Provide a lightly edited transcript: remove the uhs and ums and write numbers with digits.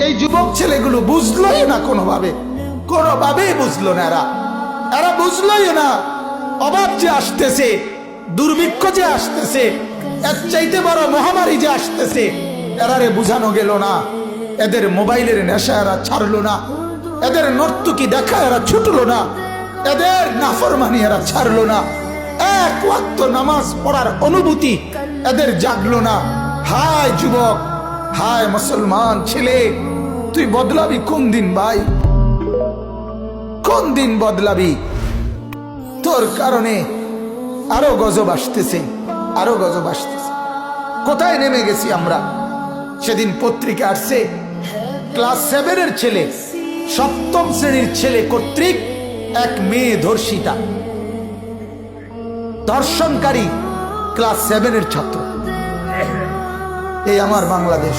এই যুবক ছেলেগুলো বুঝলোই না, কোনোভাবেই বুঝলো না। এরা বুঝলোই না অভাব যে আসতেছে, দুর্ভিক্ষ যে আসতেছে, এর চাইতে বড় মহামারী যে আসতেছে, এরারে বুঝানো গেল না। এদের মোবাইলের নেশা এরা ছাড়লো না, এদের নর্তকী দেখা এরা ছুটলো না, এদের নাফরমানি এরা ছাড়লো না, এক ওয়াক্ত নামাজ পড়ার অনুভূতি এদের জাগলো না। হায় যুবক, হায় মুসলমান ছেলে, তুই বদলাবি কোন দিন ভাই? কোন দিন বদলাবি? তোর কারণে আরো গজব আসতেছে, আরো গজব আসতেছে। কোথায় নেমে গেছি আমরা? সেদিন পত্রিকা আসছে, ক্লাস 7-এর ছেলে, 7ম শ্রেণীর ছেলে কর্তৃক এক মেয়ে ধর্ষিতা, ধর্ষণকারী ক্লাস 7-এর ছাত্র। এই আমার বাংলাদেশ।